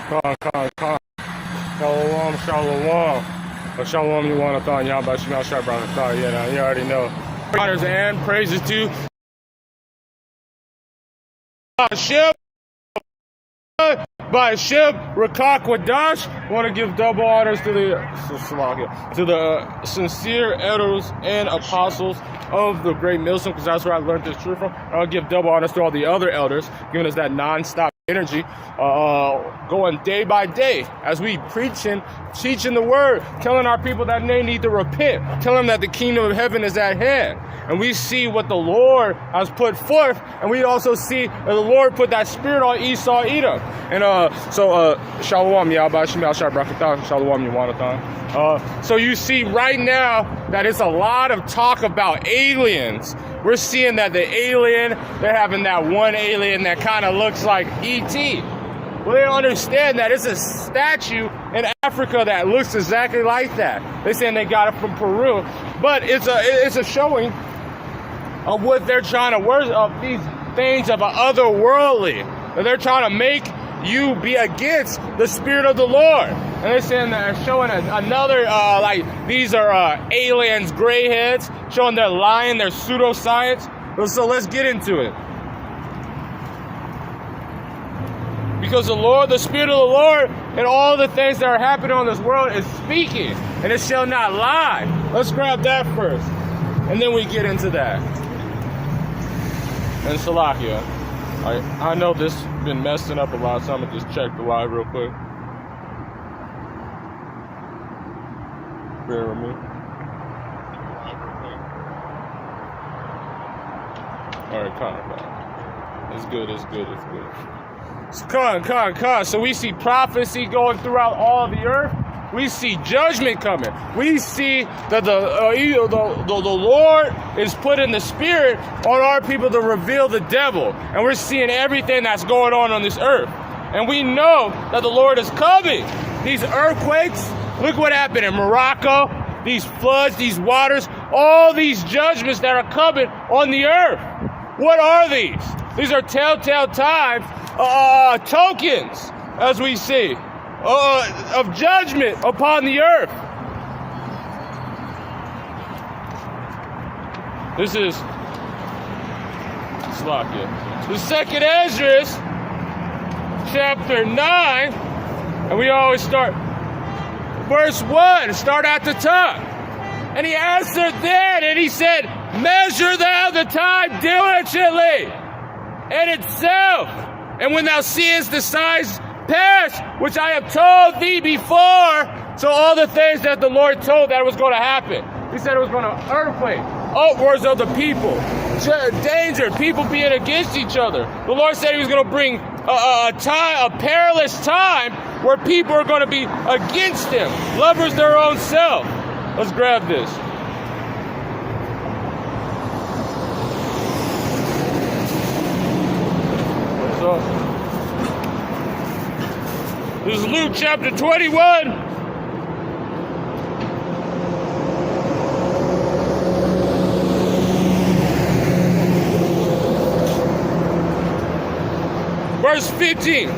Khan. Shalom. Shalom, you want to thought, y'all, but you know, sharp, brother, thought, yeah, you already know. Honors and praises to ship. By ship, Rakak Wadash, want to give double honors to the sincere elders and apostles of the great millstone, because that's where I learned this truth from. I'll give double honors to all the other elders, giving us that non-stop energy, going day by day as we preaching, teaching the word, telling our people that they need to repent, telling them that the kingdom of heaven is at hand. And we see what the Lord has put forth, and we also see that the Lord put that spirit on Esau, Edom. And Shalom, Yahba, Shemal, Shabrakatan, Shalom, Yawanathan. So you see right now that it's a lot of talk about aliens. We're seeing that the alien, they're having that one alien that kind of looks like E.T. Well, they understand that it's a statue in Africa that looks exactly like that. They're saying they got it from Peru, but it's a showing of what they're trying to worship, of these things of otherworldly. And they're trying to make you be against the Spirit of the Lord. And they're saying that, showing another, like these are aliens, gray heads, showing they're lying, they're pseudoscience. So let's get into it. Because the Lord, the Spirit of the Lord, and all the things that are happening on this world is speaking, and it shall not lie. Let's grab that first, and then we get into that. And Salakia, I know this has been messing up a lot, so I'm going to just check the live real quick. Bear with me. Alright, calm. It's good. So we see prophecy going throughout all the earth. We see judgment coming. We see that the Lord is putting the Spirit on our people to reveal the devil. And we're seeing everything that's going on this earth. And we know that the Lord is coming. These earthquakes, look what happened in Morocco. These floods, these waters, all these judgments that are coming on the earth. What are these? These are telltale times, tokens, as we see, of judgment upon the earth. This is Slakia. The second Ezra, chapter 9, and we always start verse 1, start at the top. And he answered then, and he said, measure thou the time diligently and itself, and when thou seest the signs pass, which I have told thee before. So all the things that the Lord told that was going to happen. He said it was going to earthquake, upwards of the people, danger, people being against each other. The Lord said he was going to bring a perilous time where people are going to be against him, lovers their own self. Let's grab this. This is Luke chapter 21. Verse 15.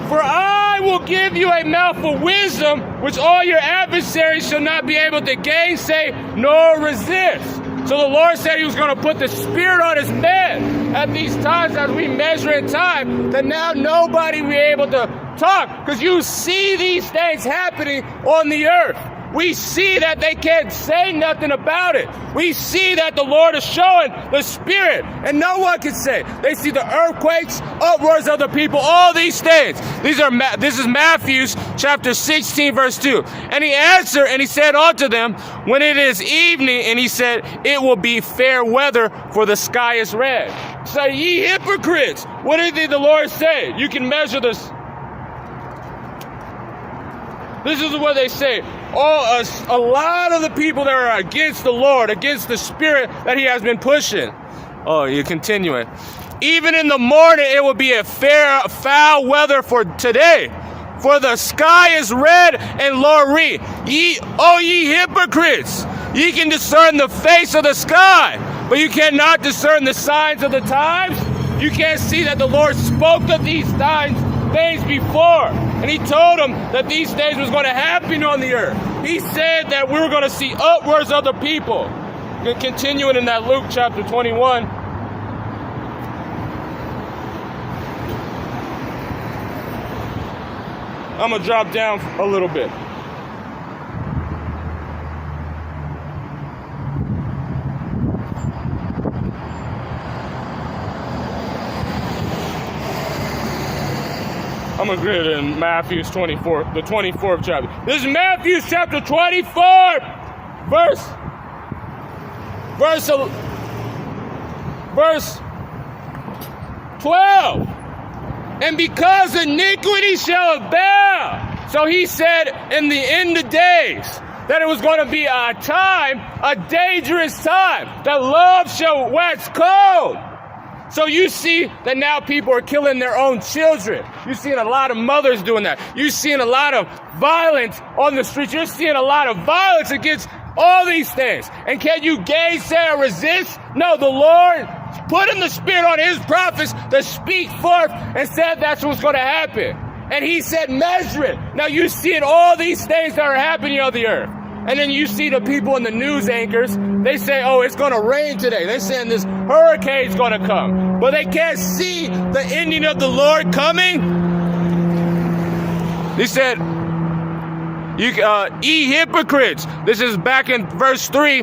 For I will give you a mouth of wisdom, which all your adversaries shall not be able to gainsay nor resist. So the Lord said he was going to put the Spirit on his men at these times as we measure in time, that now nobody will be able to talk, because you see these things happening on the earth. We see that they can't say nothing about it. We see that the Lord is showing the Spirit, and no one can say. They see the earthquakes, upwards of the people, all these things. This is Matthew chapter 16, verse 2. And he answered, and he said unto them, when it is evening, and he said, it will be fair weather, for the sky is red. So ye hypocrites, what did the Lord say? You can measure this. This is what they say. A lot of the people that are against the Lord, against the Spirit that he has been pushing. Oh, you're continuing. Even in the morning, it will be a foul weather for today. For the sky is red and lorry. Ye hypocrites. Ye can discern the face of the sky, but you cannot discern the signs of the times. You can't see that the Lord spoke of these signs days before. And he told them that these days was going to happen on the earth. He said that we were going to see upwards of the people. Continuing in that Luke chapter 21. I'm going to drop down a little bit. I'm going to read it in Matthew 24, the 24th chapter. This is Matthew chapter 24, verse 12. And because iniquity shall abound. So he said in the end of days that it was going to be a time, a dangerous time, that love shall wax cold. So you see that now people are killing their own children. You're seeing a lot of mothers doing that. You're seeing a lot of violence on the streets. You're seeing a lot of violence against all these things. And can you gainsay or resist? No, the Lord put in the spirit on his prophets to speak forth and said that's what's going to happen. And he said, measure it. Now you're seeing all these things that are happening on the earth. And then you see the people in the news anchors, they say, oh, it's going to rain today. They're saying this hurricane's going to come. But they can't see the ending of the Lord coming. He said, ye hypocrites. This is back in verse 3.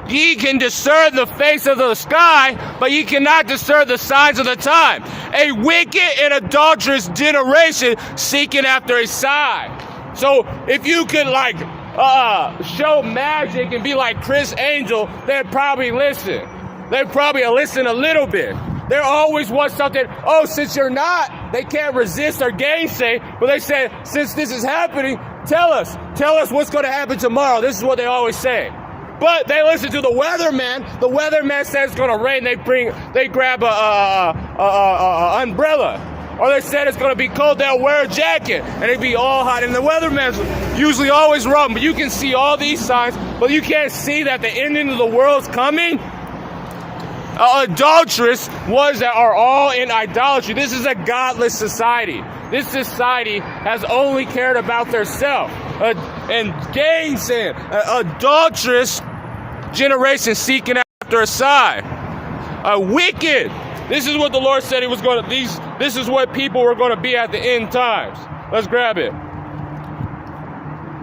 Ye can discern the face of the sky, but ye cannot discern the signs of the time. A wicked and adulterous generation seeking after a sign. So if you could show magic and be like Chris Angel, they'd probably listen. They'd probably listen a little bit. They always want something. Oh, since you're not, they can't resist or gainsay, but they say, since this is happening, tell us what's going to happen tomorrow. This is what they always say. But they listen to the weatherman. The weatherman says it's going to rain. They grab a umbrella. Or they said it's going to be cold, they'll wear a jacket, and it'd be all hot. And the weatherman's usually always wrong, but you can see all these signs, but you can't see that the ending of the world's coming. Adulterous ones that are all in idolatry. This is a godless society. This society has only cared about theirself. And gainsaying, adulterous generation seeking after a sign. A wicked. This is what the Lord said he was going to, this is what people were going to be at the end times. Let's grab it.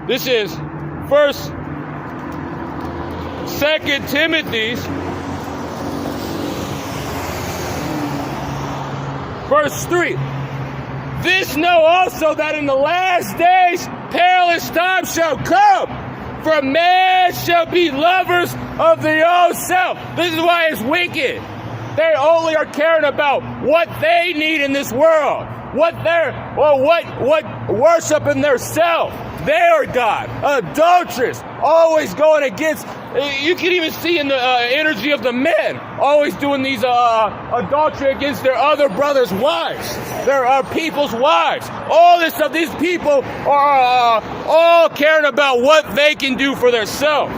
This is 2 Timothy's verse 3. This know also that in the last days perilous times shall come, for men shall be lovers of their own self. This is why it's wicked. They only are caring about what they need in this world, what worship in their self, their God. Adulterous, always going against. You can even see in the energy of the men, always doing these adultery against their other brothers' wives, their people's wives. All this stuff. These people are all caring about what they can do for themselves.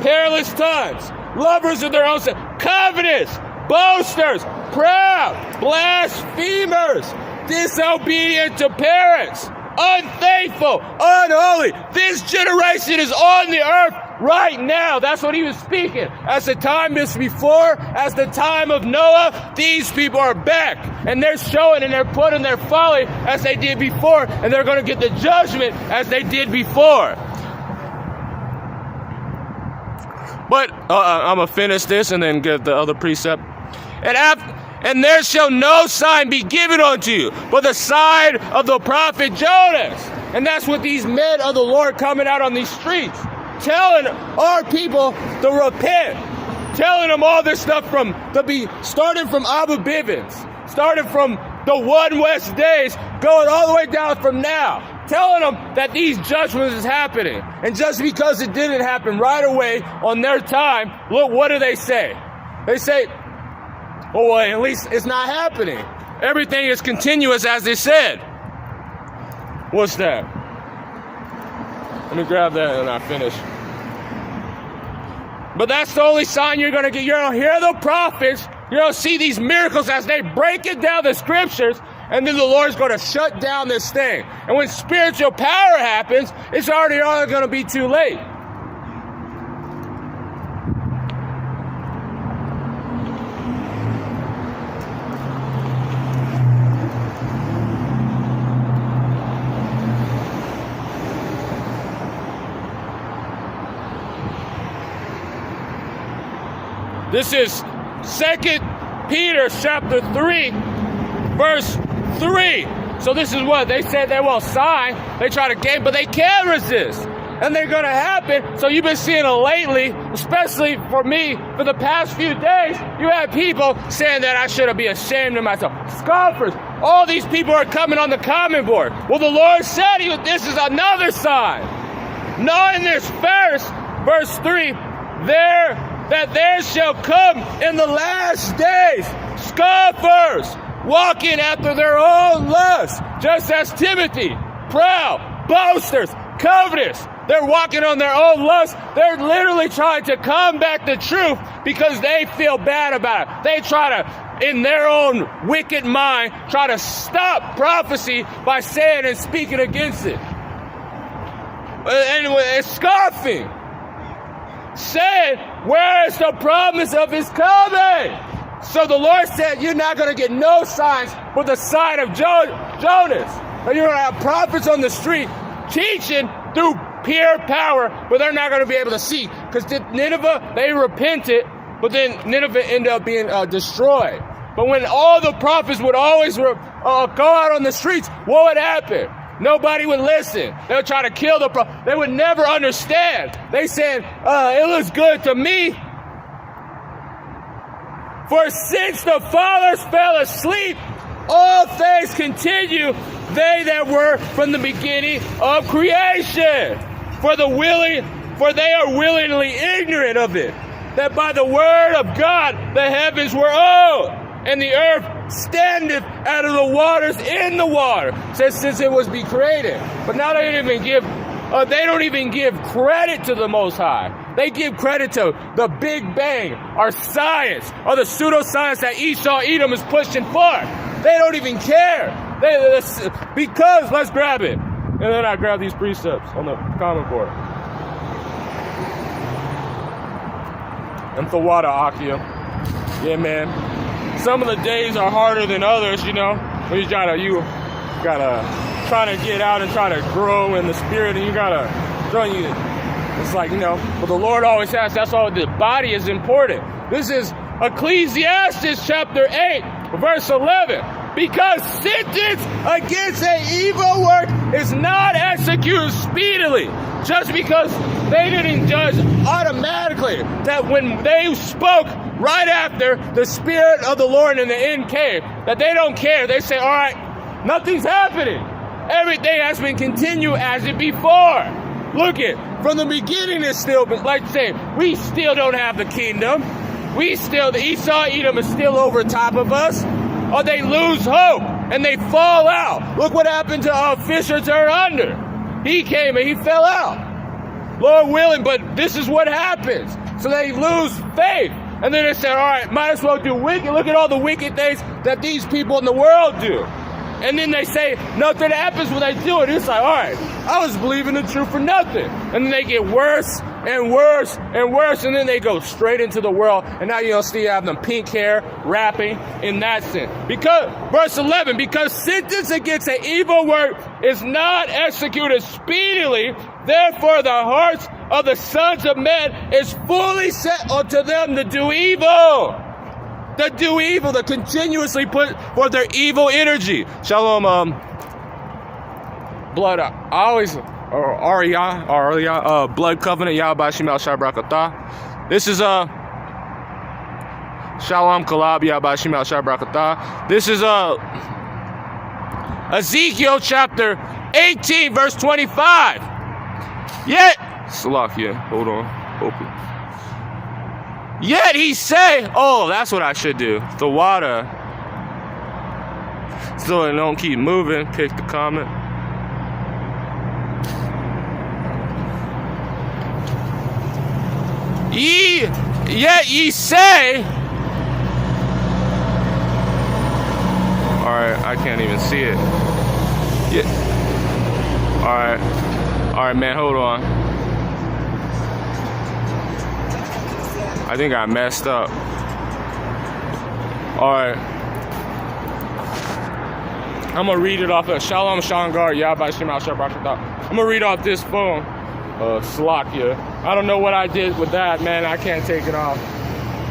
Perilous times. Lovers of their own self, covetous, boasters, proud, blasphemers, disobedient to parents, unfaithful, unholy. This generation is on the earth right now. That's what he was speaking. As the time is before, as the time of Noah, these people are back. And they're showing and they're putting their folly as they did before. And they're going to get the judgment as they did before. But I'm going to finish this and then get the other precept. And there shall no sign be given unto you, but the sign of the prophet Jonas. And that's what these men of the Lord coming out on these streets, telling our people to repent, telling them all this stuff starting from Abu Bivens, starting from the One West days, going all the way down from now. Telling them that these judgments is happening. And just because it didn't happen right away on their time, look, what do they say? They say, oh, well, at least it's not happening. Everything is continuous as they said. What's that? Let me grab that and I finish. But that's the only sign you're going to get. You're going to hear the prophets You're going to see these miracles as they break it down the scriptures, and then the Lord's going to shut down this thing. And when spiritual power happens, it's already going to be too late. This is 2 Peter chapter 3, verse 3. So this is what they said they will sign. They try to gain, but they can't resist. And they're going to happen. So you've been seeing it lately, especially for me, for the past few days. You have people saying that I should be ashamed of myself. Scoffers. All these people are coming on the comment board. Well, the Lord said this is another sign. Knowing this first, verse 3, that there shall come in the last days scoffers, walking after their own lusts, just as Timothy, proud, boasters, covetous. They're walking on their own lust. They're literally trying to combat the truth because they feel bad about it. They try to, in their own wicked mind, try to stop prophecy by saying and speaking against it. And it's scoffing. Saying, where is the promise of his coming? So the Lord said, you're not going to get no signs but the sign of Jonas. And you're going to have prophets on the street teaching through pure power, but they're not going to be able to see. Because Nineveh, they repented, but then Nineveh ended up being destroyed. But when all the prophets would always go out on the streets, what would happen? Nobody would listen. They would try to kill the prophet. They would never understand. They said, it looks good to me. For since the fathers fell asleep, all things continue, they that were from the beginning of creation. For they are willingly ignorant of it, that by the word of God the heavens were old, and the earth standeth out of the waters in the water, since it was be created. But now they don't even give credit to the Most High. They give credit to the Big Bang, or science, or the pseudoscience that Esau Edom is pushing forth. They don't even care. Because, let's grab it. And then I grab these precepts on the comment board. And the water, Akia. Yeah, man. Some of the days are harder than others, you know. When you gotta try to get out and try to grow in the spirit, and you gotta join you. It's like, you know, but the Lord always has. That's all. The body is important. This is Ecclesiastes chapter 8, verse 11. Because sentence against an evil work is not executed speedily, just because they didn't judge automatically. That when they spoke right after the Spirit of the Lord in the end came, that they don't care. They say, all right, nothing's happening. Everything has been continued as it before. Look it, from the beginning it's still, like saying, we still don't have the kingdom. The Esau Edom is still over top of us. Or they lose hope and they fall out. Look what happened to Fisher Turn Under. He came and he fell out. Lord willing, but this is what happens. So they lose faith. And then they say, all right, might as well do wicked. Look at all the wicked things that these people in the world do. And then they say nothing happens when they do it. It's like, all right, I was believing the truth for nothing. And then they get worse and worse and worse. And then they go straight into the world. And now you'll still have them pink hair, rapping in that sense. Because, verse 11, because sentence against an evil work is not executed speedily, therefore the hearts of the sons of men is fully set unto them to do evil. To do evil, to continuously put forth their evil energy. Shalom, blood, I always, or Arya, blood covenant, Yahweh Shemel Shai Brakatah. This is, Shalom Kalab, Yahweh Shemel Shai Brakatah. This is, Ezekiel chapter 18, verse 25. Yet, Salakia, hold on, open. Yet he say, oh, that's what I should do. The water. So it don't keep moving. Pick the comment. Yet ye say, can't even see it. Yeah. All right, man, hold on. I think I messed up. All right. I'm gonna read it off of Shalom Shangar Yahweh Shema Shabrakata. I'm gonna read off this phone. Slakia. I don't know what I did with that, man. I can't take it off.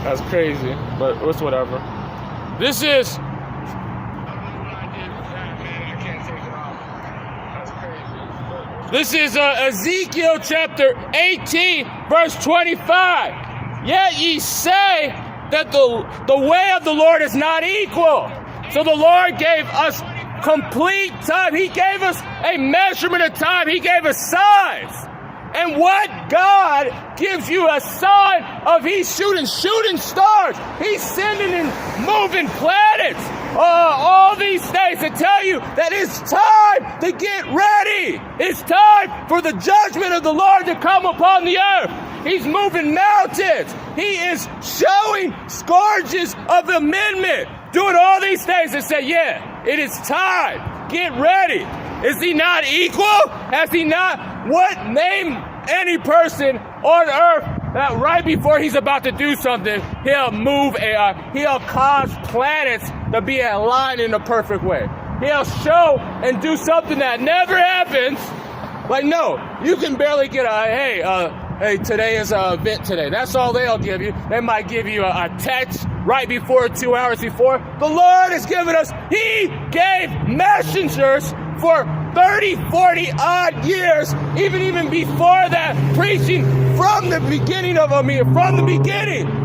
That's crazy, but it's whatever. This is. This is Ezekiel chapter 18, verse 25. Yet ye say that the way of the Lord is not equal. So the Lord gave us complete time. He gave us a measurement of time. He gave us signs. And what God gives you a sign of, he's shooting stars. He's sending and moving planets. All these things to tell you that it's time to get ready. It's time for the judgment of the Lord to come upon the earth. He's moving mountains. He is showing scourges of amendment. Doing all these things and say, yeah, it is time. Get ready. Is he not equal? Has he not? What name any person on earth that right before he's about to do something, he'll he'll cause planets to be aligned in a perfect way. He'll show and do something that never happens. Like, no, you can barely get hey, today is an event today. That's all they'll give you. They might give you a text right before, 2 hours before. The Lord has given us, he gave messengers for 30, 40 odd years, even before that, preaching from the beginning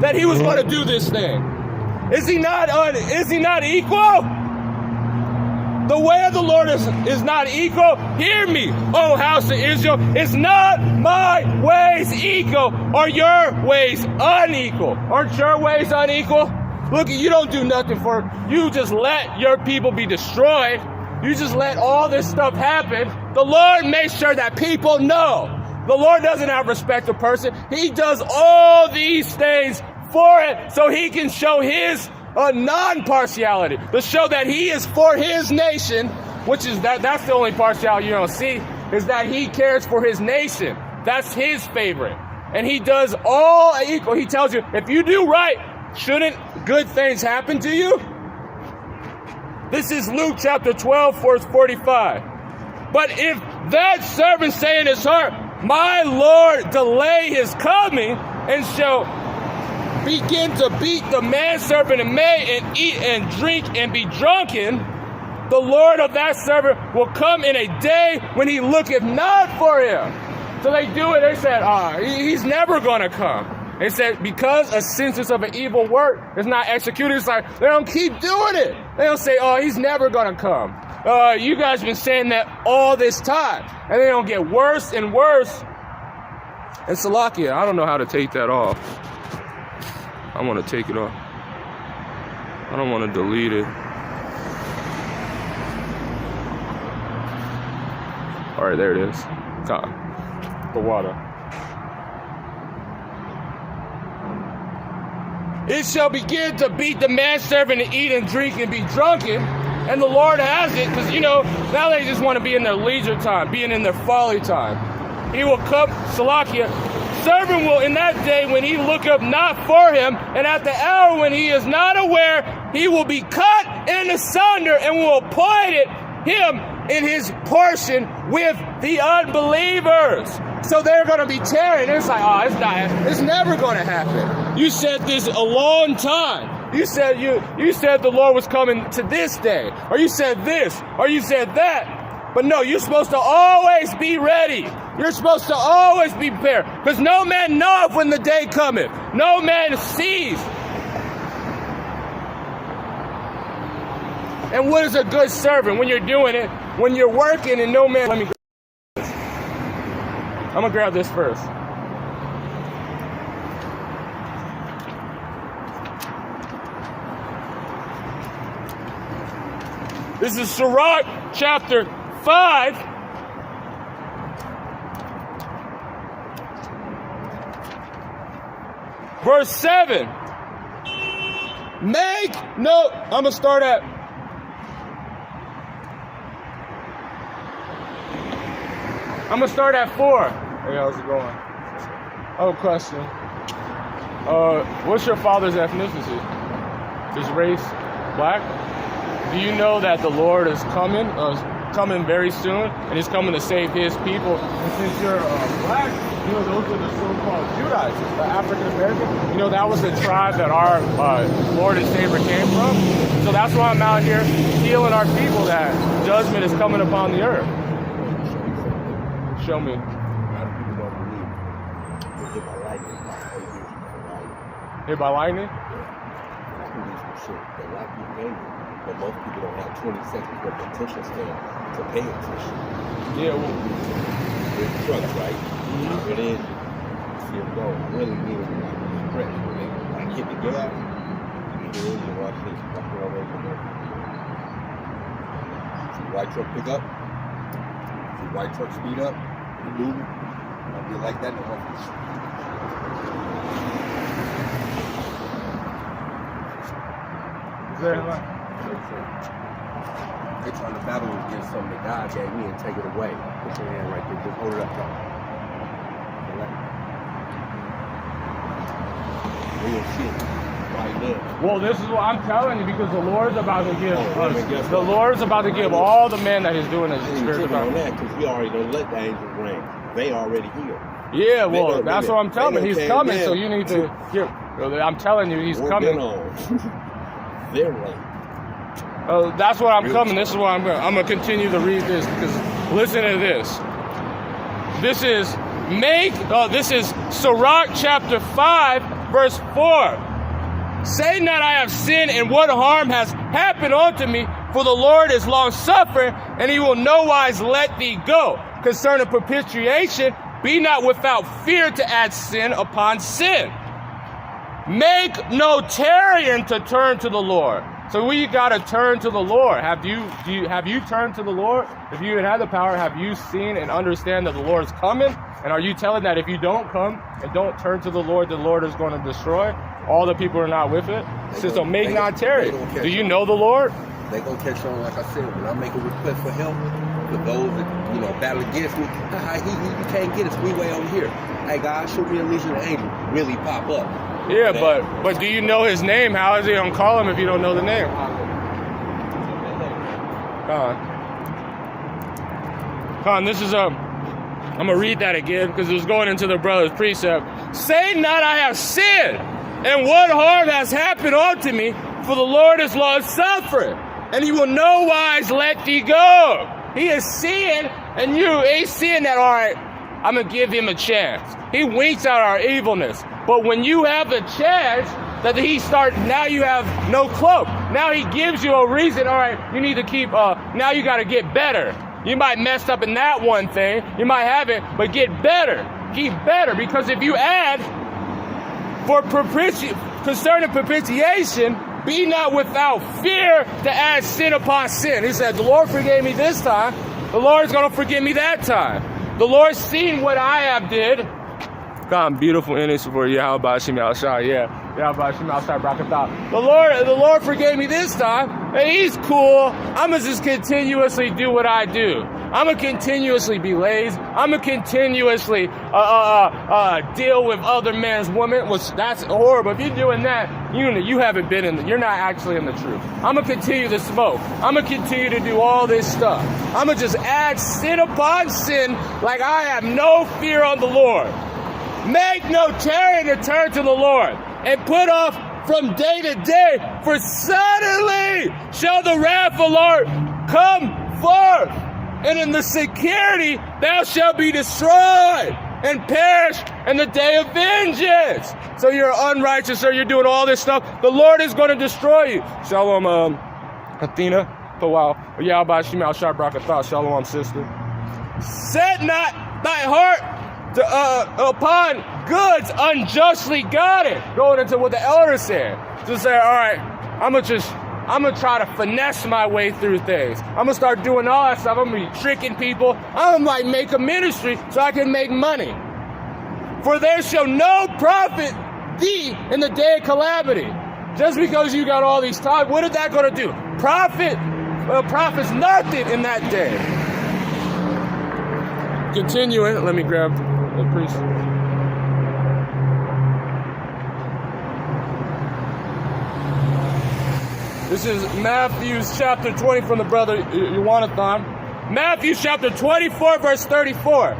that he was going to do this thing. Is he not equal? The way of the Lord is not equal. Hear me, O house of Israel. Is not my ways equal, or your ways unequal? Aren't your ways unequal? Look, you don't do nothing for it. You just let your people be destroyed. You just let all this stuff happen. The Lord makes sure that people know. The Lord doesn't have respect of person. He does all these things for it so he can show his non-partiality, to show that he is for his nation, which is that's the only partiality you don't see, is that he cares for his nation. That's his favorite. And he does all equal. He tells you, if you do right, shouldn't good things happen to you? This is Luke chapter 12, verse 45. But if that servant say in his heart, my Lord delay his coming, and shall begin to beat the manservant and maid, and eat and drink and be drunken, the Lord of that servant will come in a day when he looketh not for him. So they do it. They said, he's never going to come. They said, because a sentence of an evil work is not executed, it's like, they don't keep doing it. They don't say, he's never going to come. You guys have been saying that all this time. And they don't get worse and worse. And Salakia, I don't know how to take that off. I want to take it off. I don't want to delete it. All right, there it is. The water. It shall begin to beat the manservant and eat and drink and be drunken. And the Lord has it, because, now they just want to be in their leisure time, being in their folly time. He will come, Salakia, servant will in that day when he look up not for him, and at the hour when he is not aware, he will be cut in asunder and will appoint him in his portion with the unbelievers. So they're going to be tearing. It's like, it's never going to happen. You said this a long time. You said the Lord was coming to this day, or you said this, or you said that. But no, you're supposed to always be ready. You're supposed to always be prepared, because no man knoweth when the day cometh. No man sees. And what is a good servant when you're doing it? When you're working and no man... Let me grab this. I'm going to grab this first. This is Sirach chapter 5. Verse 7. I'm going to start at I'm gonna start at 4. Hey, how's it going? I have a question. What's your father's ethnicity? His race? Black? Do you know that the Lord is coming very soon, and He's coming to save His people? And since you're black, you know, those are the so-called Judaizers, the African American. You know, that was the tribe that our Lord and Savior came from. So that's why I'm out here healing our people, that judgment is coming upon the earth. Show me. A lot of people don't believe it. Hit by lightning. Hit by lightning? I can do some shit that a lot of people can't do. But most people don't have 20 seconds worth of attention span to pay attention. Yeah, well, there's trucks, right? It is. See them go. Really need them like stretch. When they like hit the gas, you get in and watch this. Watch what I'm waiting for. See the white truck pick up. See the white truck speed up. You move it. I'll be like that in the office. is there like? They're trying to battle against something that God gave me and take it away. Put your hand right there. Just hold it up, y'all. Real shit. Right there. Well, this is what I'm telling you, because the Lord's about to give us, the Lord's about to give all the men that He's doing His Spirit. On that, because He already don't let the angels reign. They already here. Yeah, well, that's what I'm telling you. He's coming, so you need to get. I'm telling you, He's coming. They're right. That's what I'm coming. This is what I'm gonna continue to read this, because listen to this. This is Sirach chapter 5, verse 4. Say not I have sinned, and what harm has happened unto me, for the Lord is long suffering, and He will no wise let thee go. Concerning propitiation, be not without fear to add sin upon sin. Make no tarrying to turn to the Lord. So we gotta turn to the Lord. Have you turned to the Lord? If you had the power, have you seen and understand that the Lord is coming? And are you telling that if you don't come and don't turn to the Lord is going to destroy all the people who are not with it? So make not tarry. Do you know the Lord? They gonna catch on, like I said, when I make a request for help, for those that battle against me, you can't get us. We way over here. Hey God, show me a legion of angels. Really pop up. Yeah, but do you know His name? How is He gonna call Him if you don't know the name? Con, this is I'm gonna read that again, because it was going into the brother's precept. Say not I have sinned, and what harm has happened unto me, for the Lord is long suffering, and He will no wise let thee go. He is seeing, and you ain't seeing that, all right, I'm gonna give Him a chance. He winks out our evilness. But when you have a chance that now you have no cloak. Now He gives you a reason, all right, you need to keep, now you gotta get better. You might mess up in that one thing, you might have it, but get better. Keep better, because if you add, concerning propitiation, be not without fear to add sin upon sin. He said, the Lord forgave me this time, the Lord's gonna forgive me that time. The Lord's seen what I have did. God, beautiful innocence for Yahweh Shem Al-Shai. Yeah, Yahweh Shem Al-Shai Brakatah. The Lord forgave me this time, and He's cool. I'm going to just continuously do what I do. I'm going to continuously be lazy. I'm going to continuously deal with other men's women, which that's horrible. If you're doing that, you haven't been you're not actually in the truth. I'm going to continue to smoke. I'm going to continue to do all this stuff. I'm going to just add sin upon sin like I have no fear on the Lord. Make no tarrying to turn to the Lord, and put off from day to day, for suddenly shall the wrath of the Lord come forth, and in the security thou shalt be destroyed and perish in the day of vengeance. So you're unrighteous, or you're doing all this stuff, the Lord is going to destroy you. Shalom, Athena. Oh wow. Yahweh Shem Al-Shai Brakatah. Shalom, sister. Set not thy heart upon goods unjustly gotten. Going into what the elder said. To say, all right, I'm gonna try to finesse my way through things. I'm gonna start doing all that stuff. I'm gonna be tricking people. I'm gonna make a ministry so I can make money. For there shall no profit thee in the day of calamity. Just because you got all these time, what is that gonna do? Profits nothing in that day. continuing. Let me grab the priest. This is Matthew chapter 20 from the brother Jonathan. Matthew chapter 24, verse 34.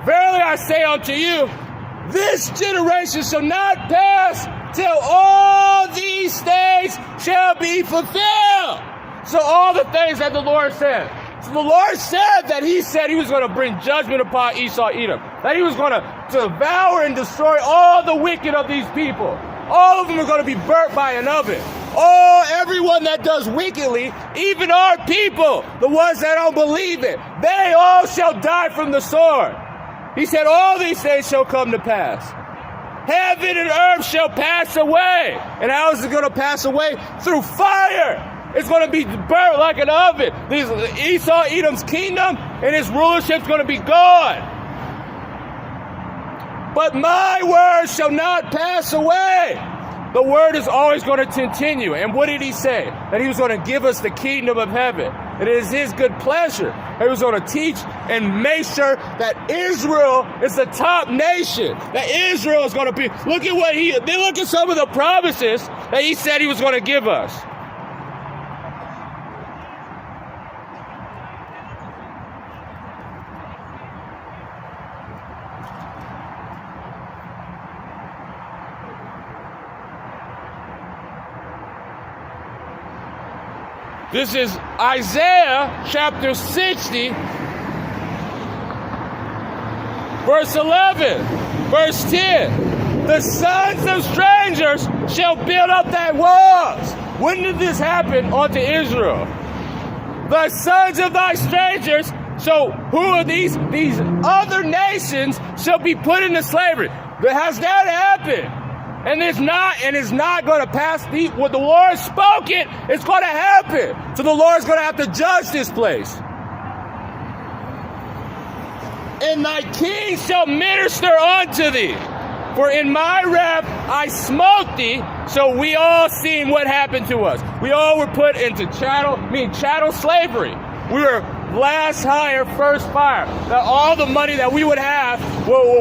Verily I say unto you, this generation shall not pass till all these things shall be fulfilled. So all the things that the Lord said. So the Lord said that he was going to bring judgment upon Esau, Edom. That he was going to devour and destroy all the wicked of these people. All of them are going to be burnt by an oven. Oh, everyone that does wickedly, even our people, the ones that don't believe it, they all shall die from the sword. He said, all these things shall come to pass. Heaven and earth shall pass away. And how is it going to pass away? Through fire. It's going to be burnt like an oven. Esau, Edom's kingdom, and his rulership is going to be gone. But my word shall not pass away. The word is always going to continue. And what did he say? That he was going to give us the kingdom of heaven. It is his good pleasure. He was going to teach and make sure that Israel is the top nation. That Israel is going to be. Look at some of the promises that he said he was going to give us. This is Isaiah chapter 60, verse 11, verse 10. The sons of strangers shall build up thy walls. When did this happen unto Israel? The sons of thy strangers, so who are these? These other nations shall be put into slavery. But has that happened? And it's not going to pass. What the Lord spoke it's going to happen. So the Lord's going to have to judge this place. And thy king shall minister unto thee. For in my wrath I smote thee. So we all seen what happened to us. We all were put into chattel slavery. We were last hire, first fire. That all the money that we would have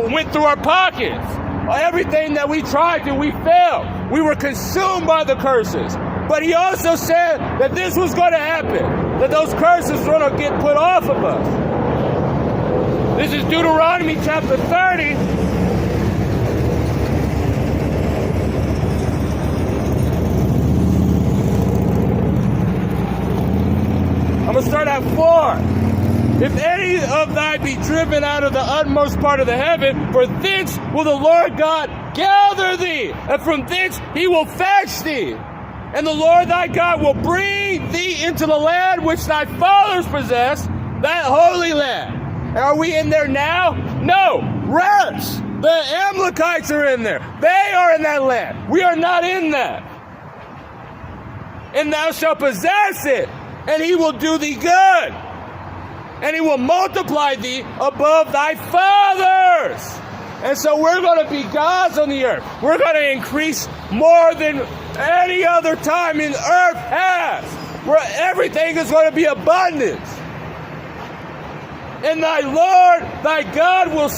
went through our pockets. Everything that we tried to, we failed. We were consumed by the curses. But he also said that this was going to happen. That those curses were going to get put off of us. This is Deuteronomy chapter 30. I'm going to start at 4. If any of thy be driven out of the utmost part of the heaven, for thence will the Lord God gather thee, and from thence he will fetch thee. And the Lord thy God will bring thee into the land which thy fathers possessed, that holy land. And are we in there now? No. Rest. The Amalekites are in there. They are in that land. We are not in that. And thou shalt possess it, and he will do thee good. And he will multiply thee above thy fathers. And so we're going to be gods on the earth. We're going to increase more than any other time in earth has. Where everything is going to be abundance. And thy Lord, thy God will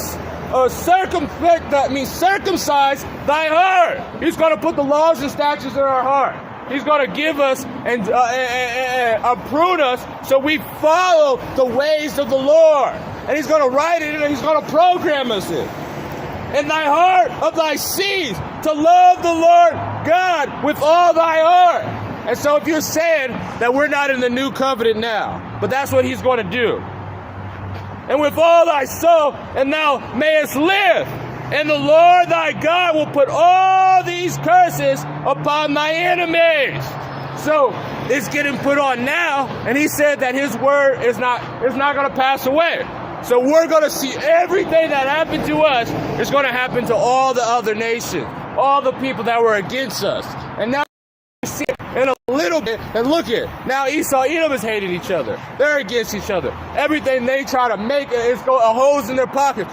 circumcise thy heart. He's going to put the laws and statutes in our heart. He's going to give us and prune us so we follow the ways of the Lord. And he's going to write it and he's going to program us in. In thy heart of thy seeds to love the Lord God with all thy heart. And so if you're saying that we're not in the new covenant now, but that's what he's going to do. And with all thy soul, and thou mayest live. And the Lord thy God will put all these curses upon thy enemies. So it's getting put on now, and he said that his word is not going to pass away. So we're going to see everything that happened to us is going to happen to all the other nations, all the people that were against us. And now we see it in a little bit, and look at it. Now Esau, Edom is hating each other. They're against each other. Everything they try to make is a holes in their pockets.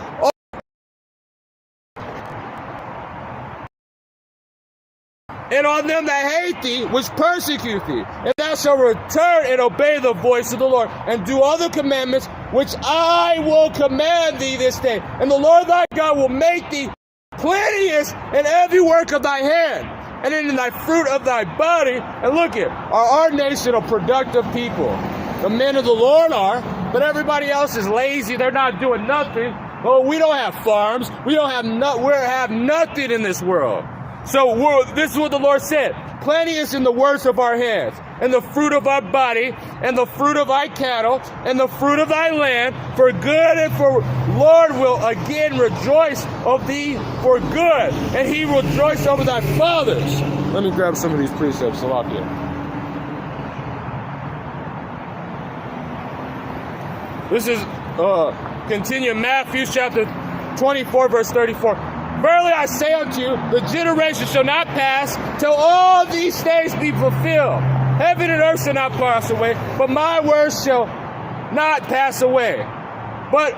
And on them that hate thee, which persecute thee, and thou shalt return and obey the voice of the Lord, and do all the commandments which I will command thee this day. And the Lord thy God will make thee plenteous in every work of thy hand, and in thy fruit of thy body. And look at our nation a productive people. The men of the Lord are, but everybody else is lazy. They're not doing nothing. Oh, we don't have farms. We have nothing in this world. So this is what the Lord said. Plenteous in the works of our hands, and the fruit of our body, and the fruit of thy cattle, and the fruit of thy land, for good and for Lord will again rejoice of thee for good, and he will rejoice over thy fathers. Let me grab some of these precepts. Salakia. This is continue Matthew chapter 24, verse 34. Verily I say unto you, the generation shall not pass till all these things be fulfilled. Heaven and earth shall not pass away, but my words shall not pass away. But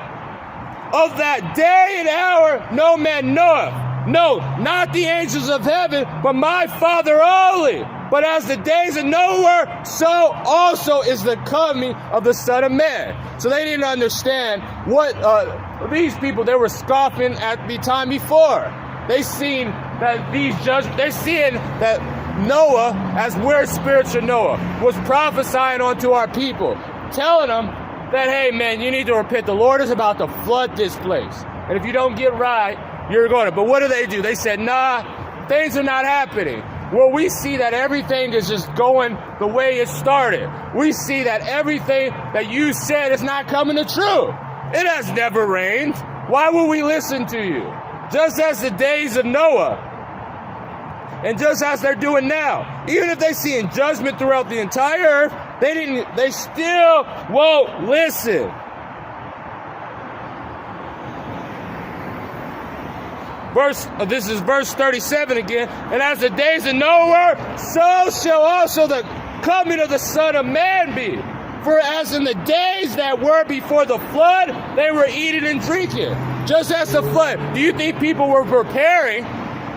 of that day and hour no man knoweth. No, not the angels of heaven, but my Father only. But as the days of Noah, so also is the coming of the Son of Man. So they didn't understand what these people, they were scoffing at the time before. They seen that they seen that Noah, as we're spiritual Noah, was prophesying onto our people, telling them that, hey man, you need to repent. The Lord is about to flood this place. And if you don't get right, you're going to. But what do? They said, nah, things are not happening. Well, we see that everything is just going the way it started. We see that everything that you said is not coming to true. It has never rained. Why would we listen to you? Just as the days of Noah, and just as they're doing now. Even if they see in judgment throughout the entire earth, they still won't listen. This is verse 37 again. And as the days of Noah, so shall also the coming of the Son of Man be. For as in the days that were before the flood, they were eating and drinking. Just as the flood. Do you think people were preparing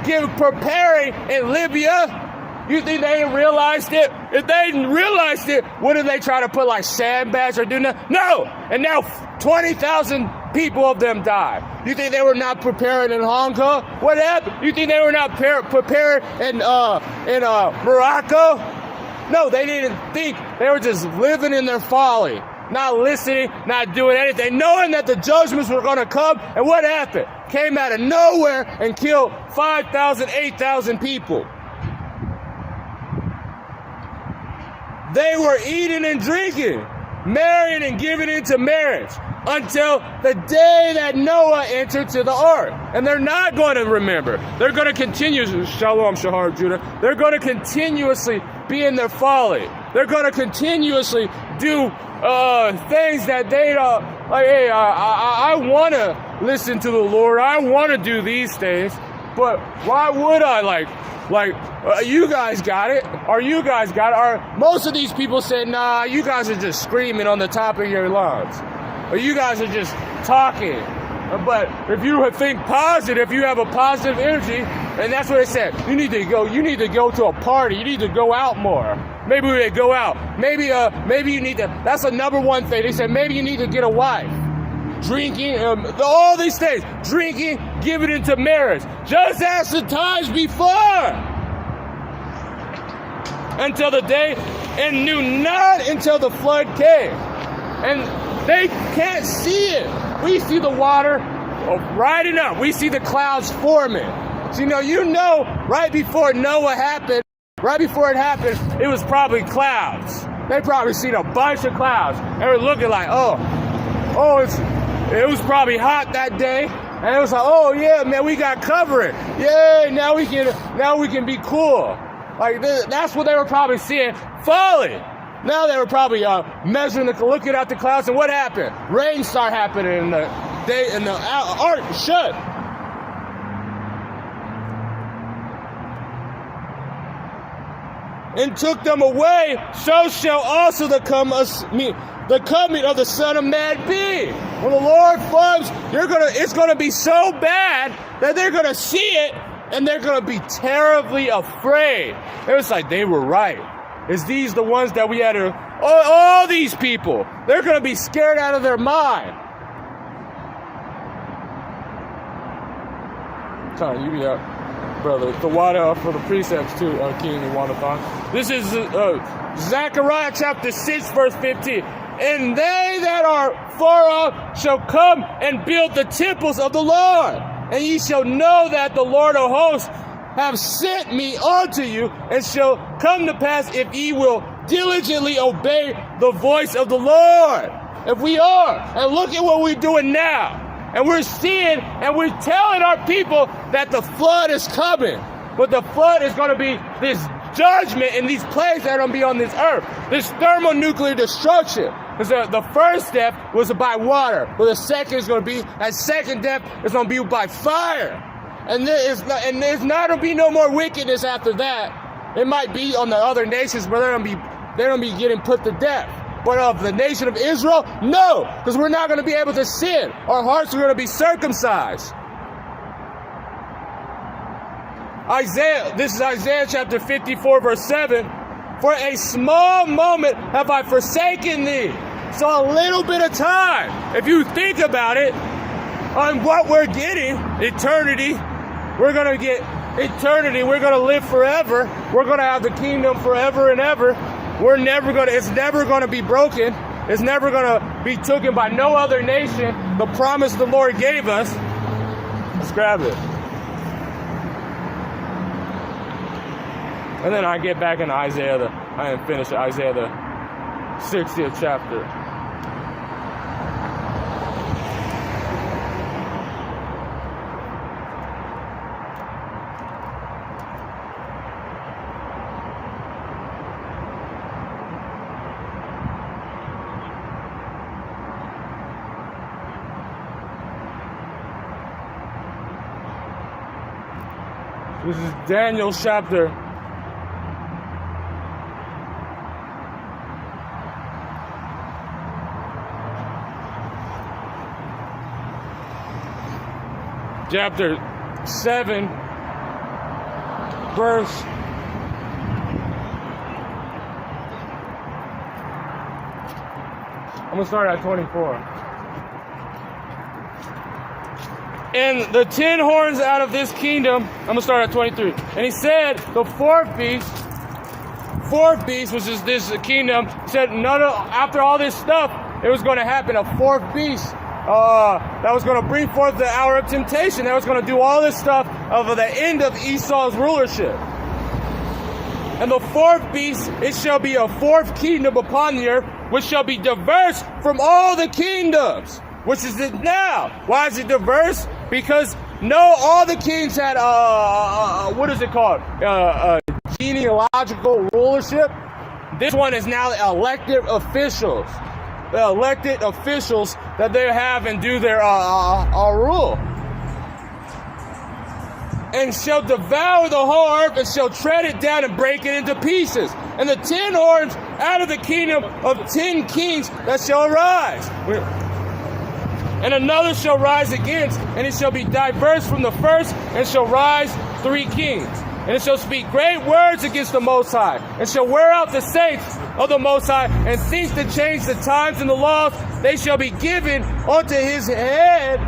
in Libya? You think they realized it? If they didn't realize it, what did they try to put like sandbags or do nothing? No! And now 20,000 people of them died. You think they were not preparing in Hong Kong? What happened? You think they were not prepared in Morocco? No, they didn't think. They were just living in their folly, not listening, not doing anything, knowing that the judgments were going to come. And what happened? Came out of nowhere and killed 5,000, 8,000 people. They were eating and drinking, marrying and giving into marriage until the day that Noah entered to the ark. And they're not going to remember. They're going to continue, Shalom, Shahar, Judah. They're going to continuously be in their folly. They're going to continuously do things that they don't, like, hey, I want to listen to the Lord. I want to do these things. But why would I, you guys got it, or you guys got it, or most of these people said, nah, you guys are just screaming on the top of your lungs, or you guys are just talking. But if you think positive, if you have a positive energy, and that's what it said, you need to go to a party, you need to go out more. Maybe we go out. Maybe you need to, that's the number one thing. They said maybe you need to get a wife. Drinking, all these things, drinking, giving into marriage, just as the times before, until the day, and knew not until the flood came. And they can't see it. We see the water rising up. We see the clouds forming. So you know, right before it happened, it was probably clouds. They probably seen a bunch of clouds. They were looking like, it was probably hot that day, and it was like, oh yeah, man, we got covering. Yay, now we can be cool. Like that's what they were probably seeing, falling. Now they were probably looking at the clouds, and what happened? Rain started happening, and the ark shut. And took them away. So shall also the coming of the Son of Man be. When the Lord comes, it's gonna be so bad that they're gonna see it and they're gonna be terribly afraid. It was like they were right. is these the ones that we had to, all these people, they're going to be scared out of their mind. Time, you be out, brother. The water for the precepts too, King Iwanathon. This is Zechariah chapter 6, verse 15. And they that are far off shall come and build the temples of the Lord. And ye shall know that the Lord of hosts have sent me unto you, and shall come to pass if ye will diligently obey the voice of the Lord. If we are, and look at what we're doing now. And we're seeing and we're telling our people that the flood is coming. But the flood is going to be this judgment in these plagues that are going to be on this earth. This thermonuclear destruction. Because the first death was by water. But the second is going to be, that second death is going to be by fire. And there's not going to be no more wickedness after that. It might be on the other nations, but they're going to be getting put to death. But of the nation of Israel, no, because we're not going to be able to sin. Our hearts are going to be circumcised. This is Isaiah chapter 54, verse 7. For a small moment have I forsaken thee. So a little bit of time, if you think about it, on what we're getting, eternity, we're going to get eternity. We're going to live forever. We're going to have the kingdom forever and ever. It's never going to be broken. It's never going to be taken by no other nation. The promise the Lord gave us. Let's grab it. And then I get back into Isaiah, I finish Isaiah the 60th chapter. This is Daniel chapter 7, verse 24. And the 10 horns out of this kingdom, I'm going to start at 23. And he said, the fourth beast, which is this kingdom, said, after all this stuff, it was going to happen, a fourth beast that was going to bring forth the hour of temptation, that was going to do all this stuff of the end of Esau's rulership. And the fourth beast, it shall be a fourth kingdom upon the earth, which shall be diverse from all the kingdoms, which is it now. Why is it diverse? Because all the kings had, what is it called? Genealogical rulership. This one is now elected officials. The elected officials that they have and do their rule. And shall devour the whole earth, and shall tread it down and break it into pieces. And the 10 horns out of the kingdom of 10 kings that shall arise. And another shall rise against, and it shall be diverse from the first, and shall rise 3 kings. And it shall speak great words against the Most High, and shall wear out the saints of the Most High, and think to change the times and the laws. They shall be given unto his head,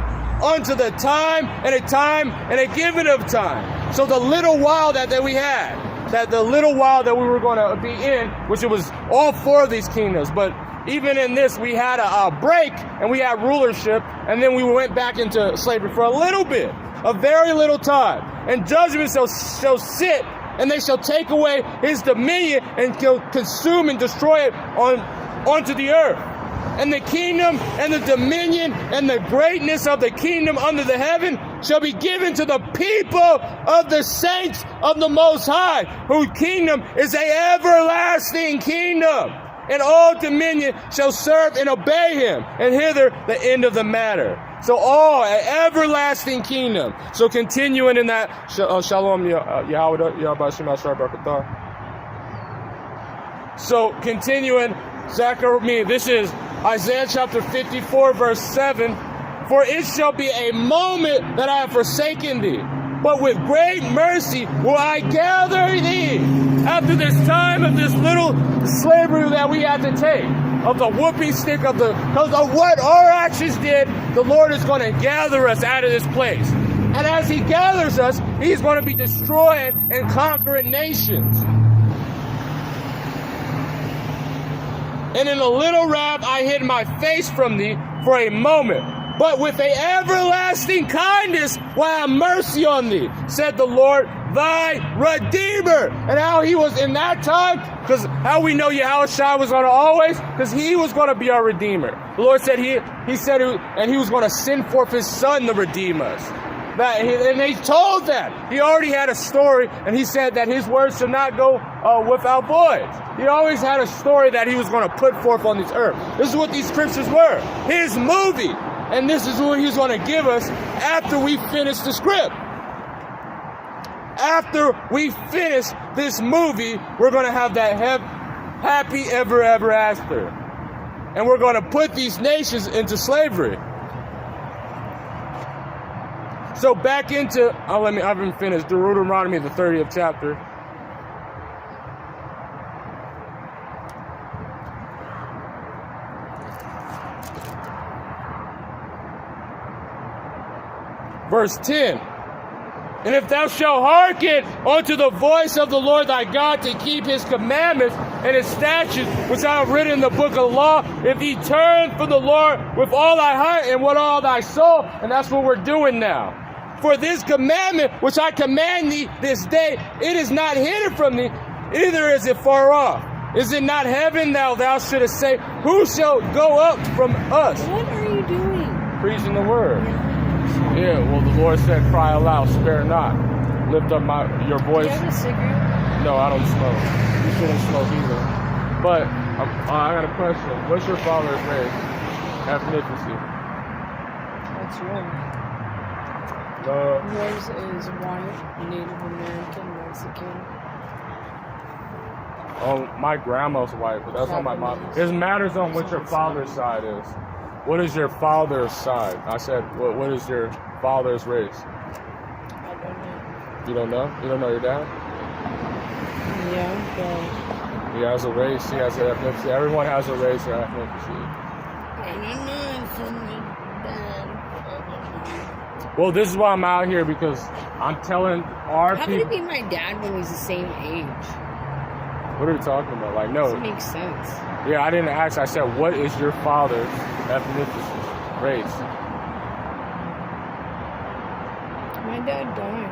unto the time and a giving of time. So the little while that we had, that the little while that we were going to be in, which it was all 4 of these kingdoms, but even in this, we had a break, and we had rulership, and then we went back into slavery for a little bit, a very little time. And judgment shall sit, and they shall take away his dominion, and consume and destroy it onto the earth. And the kingdom and the dominion and the greatness of the kingdom under the heaven shall be given to the people of the saints of the Most High, whose kingdom is an everlasting kingdom. And all dominion shall serve and obey him. And hither the end of the matter. So an everlasting kingdom. So continuing in that, Shalom Yahweh Yahweh Shema Barakatah. So continuing, this is Isaiah chapter 54, verse 7. For it shall be a moment that I have forsaken thee. but with great mercy will I gather thee. After this time of this little slavery that we had to take, of the whooping stick because of what our actions did, the Lord is going to gather us out of this place. And as he gathers us, he's going to be destroying and conquering nations. And in a little wrap I hid my face from thee for a moment. But with a everlasting kindness will I have mercy on thee, said the Lord, thy Redeemer. And how he was in that time, because how we know Yahushua was going to always, because he was going to be our Redeemer. The Lord said he said, and he was going to send forth his son to redeem us. And they told that. He already had a story, and he said that his words should not go without voice. He always had a story that he was going to put forth on this earth. This is what these scriptures were. His movie. And this is what he's going to give us after we finish the script. After we finish this movie, we're going to have that happy ever after. And we're going to put these nations into slavery. So back into, I haven't finished, Deuteronomy, the 30th chapter. Verse 10. And if thou shalt hearken unto the voice of the Lord thy God to keep his commandments and his statutes, which I have written in the book of the law, if ye turn from the Lord with all thy heart and with all thy soul, and that's what we're doing now. For this commandment which I command thee this day, it is not hidden from thee, neither is it far off. Is it not heaven thou shouldest say, who shall go up from us? What are you doing? Preaching the word. Yeah, well, the Lord said, cry aloud, spare not. Lift up your voice. Do you have a cigarette? No, I don't smoke. You shouldn't smoke either. But I got a question. What's your father's race? Ethnicity? What's yours? Yours is white, Native American, Mexican. Oh, my grandma's white, but that's on my mom. It matters on what your father's side is. What is your father's side? I said, what is your father's race? I don't know. You don't know? You don't know your dad? Yeah, but He has a race, he has an ethnicity. Everyone has a race or ethnicity. I don't know from my dad. Well, this is why I'm out here, because I'm telling our How could people. it be my dad when he's the same age? What are you talking about? Like, no. Doesn't make sense. Yeah, I didn't ask. I said, what is your father's ethnicity, race? My dad died.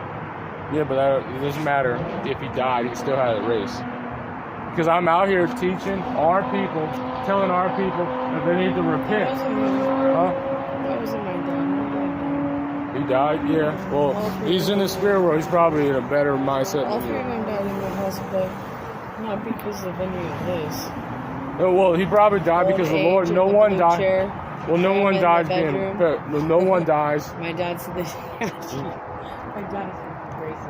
Yeah, but it doesn't matter if he died. He still had a race. Because I'm out here teaching our people, telling our people that they need to repent. That wasn't my dad. He died? Yeah. Well, he's in the spirit world. He's probably in a better mindset All than three you. of them died in my house, but not because of any of this. No, well, he probably died because the Lord. No one died. Well, no one died. No one dies. My dad's the. My dad is crazy.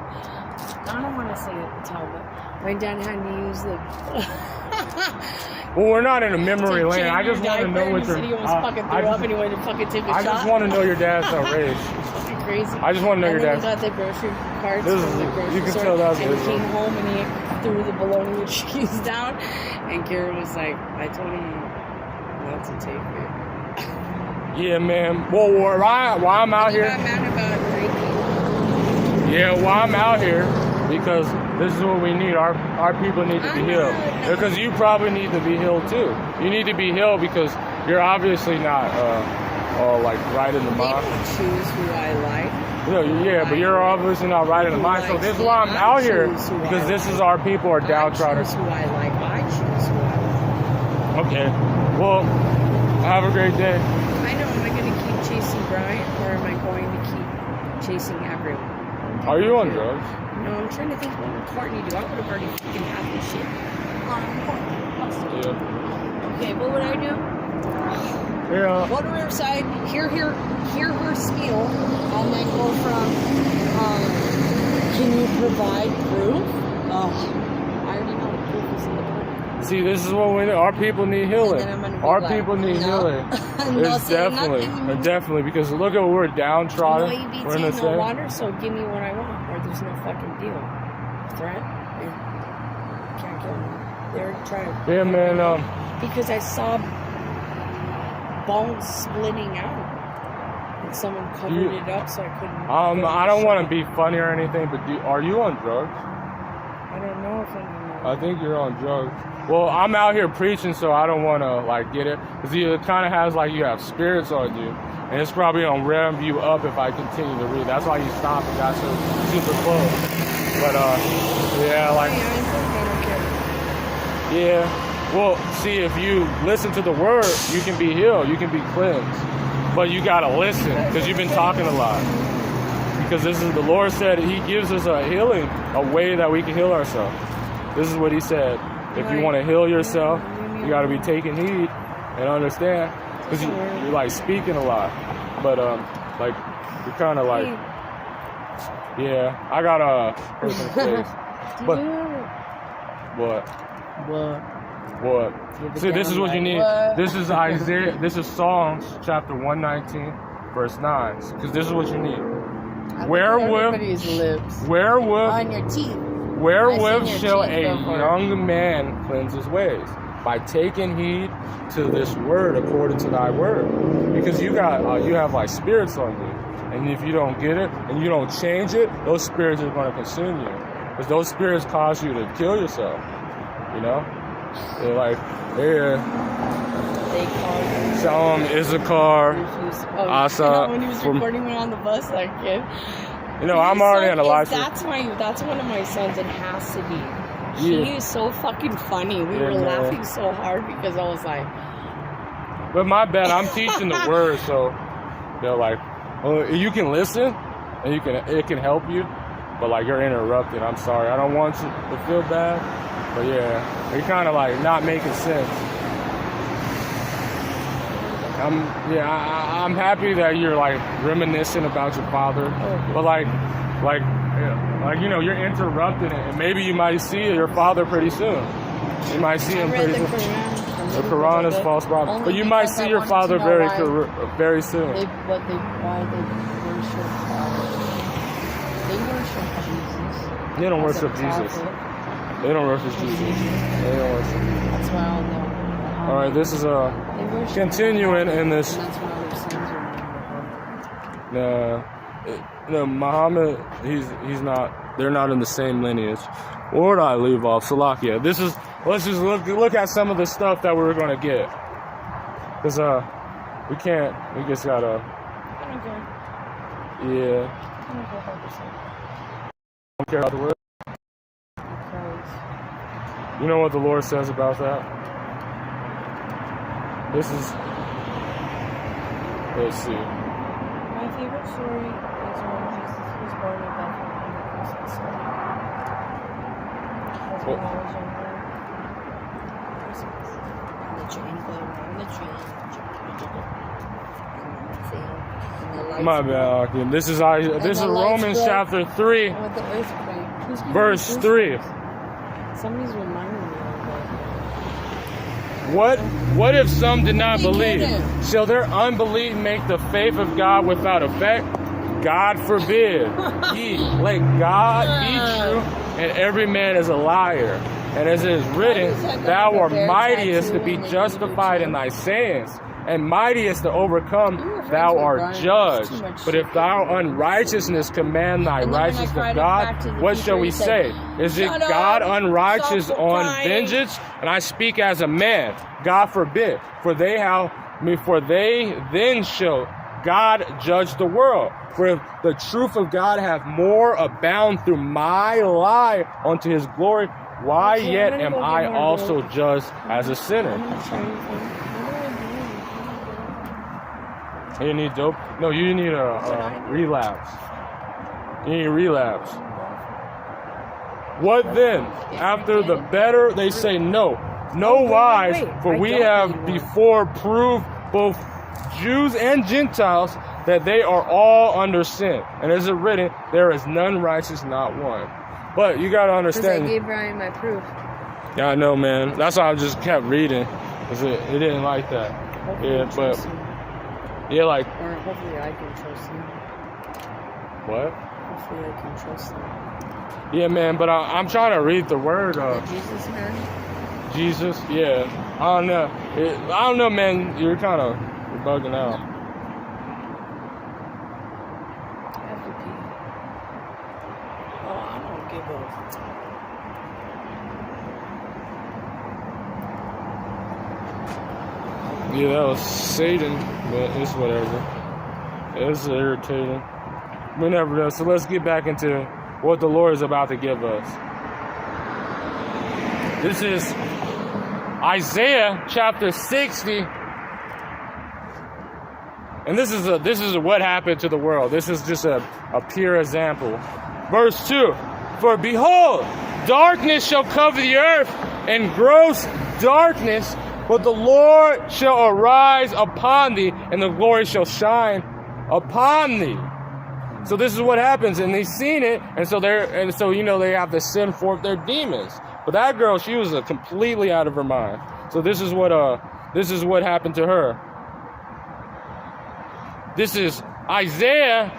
I don't want to say it, tell but my dad had to use the. Well, we're not in a memory lane. I just want to know what your. He almost fucking threw up and he went to fucking take a shot. I just want to know your dad's race. Fucking crazy. I just want to know your dad's. dad's. He got the grocery cards from the grocery You can store, tell that's and he came home and he threw the bologna and cheese down, and Karen was like, I told him not to take it. Yeah, man. Well, why I'm out here? He got mad about drinking. Yeah, well, I'm out here because this is what we need. Our people need to be healed. Because you probably need to be healed too. You need to be healed because you're obviously not like right in the mind. They can choose who I like. No, yeah, but you're obviously not right in the mind. So this is why I'm out here, because this is our people are downtrodden. I choose who I like. I choose who I like. Okay. Well, have a great day. I know. Am I going to keep chasing Brian, or am I going to keep chasing everyone? Are you on drugs? No, I'm trying to think what would Courtney do. I would have already fucking had this shit. Yeah. Okay, what would I do? Yeah. Go to Riverside, hear her spiel, and then go from, can you provide proof? Oh, I already know proof is in the book. See, this is what we need. Our people need healing. And then I'm gonna be Our like, people need no. healing. No It's saying definitely, nothing. definitely, because look at what we're downtrodden. No EBT, We're in the no same. water, so give me what I want, or there's no fucking deal. Threat? Yeah. Can't kill me. They're trying to. Yeah, man. Because I saw bones splitting out. And someone covered it up so I couldn't. I don't want to be funny or anything, but are you on drugs? I don't know if I'm. I think you're on drugs. Well, I'm out here preaching, so I don't want to like get it, because it kind of has like you have spirits on you, and it's probably gonna rev you up if I continue to read. That's why you stopped and got so super close. But yeah, like yeah. Well, see, if you listen to the word, you can be healed, you can be cleansed, but you gotta listen because you've been talking a lot. Because this is the Lord said He gives us a healing, a way that we can heal ourselves. This is what He said. If you want to heal yourself, you got to be taking heed and understand. Because you're like speaking a lot. But like, you're kind of like, yeah, I got a person's face. But, what? See, this is what you need. This is Isaiah, this is Psalms chapter 119, verse 9. Because this is what you need. Wherewith on your teeth. Wherewith shall a young man cleanse his ways? By taking heed to this word according to thy word. Because you have like spirits on you. And if you don't get it and you don't change it, those spirits are going to consume you. Because those spirits cause you to kill yourself. You know? They're like, yeah. They called Issachar, Asa. When he was recording me on the bus, that kid. You know, I'm already on a live stream. That's one of my sons. It has to be. Yeah. He is so fucking funny. We were laughing so hard because I was like. But my bad, I'm teaching the word, so they're like, well, you can listen, and it can help you, but like you're interrupting. I'm sorry, I don't want you to feel bad, but yeah, you're kind of like not making sense. I'm happy that you're like reminiscing about your father, but like you know, you're interrupting it, and maybe you might see your father pretty soon. You might see him pretty soon. The Quran is false prophet, but you might see your father very soon. Why they worship Jesus. They don't worship Jesus. They don't worship Jesus. They don't worship. That's why I'll know. All right, this is continuing in this. No, Muhammad, he's not. They're not in the same lineage. Where did I leave off? Salakia. This is. Let's just look at some of the stuff that we were gonna get. Cause we can't. We just gotta. Yeah. Don't care about the word. You know what the Lord says about that? This is. Let's see. My favorite story is when Jesus was born in Bethlehem on the Christmas story. That's when I was younger. Christmas. And the train going around the train. My bad. This is Romans chapter 3, With the earthquake. verse 3. Somebody's reminding me of What if some did not believe? Shall their unbelief make the faith of God without effect? God forbid. Let God be true, and every man is a liar. And as it is written, thou art mightiest to be justified in thy sayings, and mightiest to overcome, thou art judged. But if thou unrighteousness command thy righteousness of God, what shall we say? Is it God unrighteous on vengeance? And I speak as a man. God forbid. For they then shall God judge the world. For if the truth of God hath more abound through my lie unto his glory, why yet am I also judged as a sinner? You need dope? No, you need a relapse. You need a relapse. What then? After the better, they say no. No wise, for we have before proved both Jews and Gentiles that they are all under sin. And as it written, there is none righteous, not one. But you got to understand. Because I gave Brian my proof. Yeah, I know, man. That's why I just kept reading, cause it didn't like that. Hopefully Yeah, you but trust him. yeah, like Or hopefully I can trust him. what? Hopefully I can trust him. Yeah, man. But I'm trying to read the word of Jesus, man. Jesus. Yeah, I don't know. I don't know, man. You're bugging out. FVP. Oh, I don't give a. Yeah, that was Satan, but it's whatever. It's irritating. But nevertheless, so let's get back into what the Lord is about to give us. This is Isaiah chapter 60. And this is what happened to the world. This is just a pure example. Verse 2. For behold, darkness shall cover the earth, and gross darkness, but the Lord shall arise upon thee, and the glory shall shine upon thee. So this is what happens, and they've seen it, and so they have to send forth their demons. But that girl, she was completely out of her mind. So this is what happened to her. This is Isaiah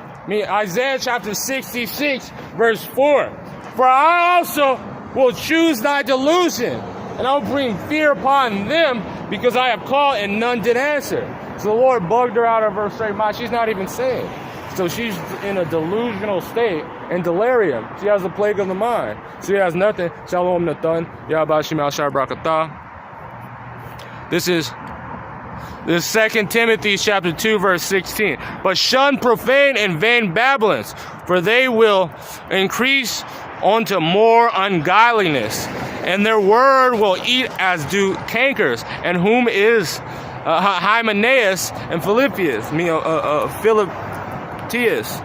chapter 66, verse 4. For I also will choose thy delusion, and I will bring fear upon them, because I have called and none did answer. So the Lord bugged her out of her straight mind. She's not even saved. So she's in a delusional state and delirium. She has the plague of the mind. She has nothing. Shalom Nathan. Yahbashim al-Shar Brakatah. This is 2 Timothy chapter 2, verse 16. But shun profane and vain babblings, for they will increase unto more ungodliness, and their word will eat as do cankers, and whom is Hymenaeus and Philippius, Philippius.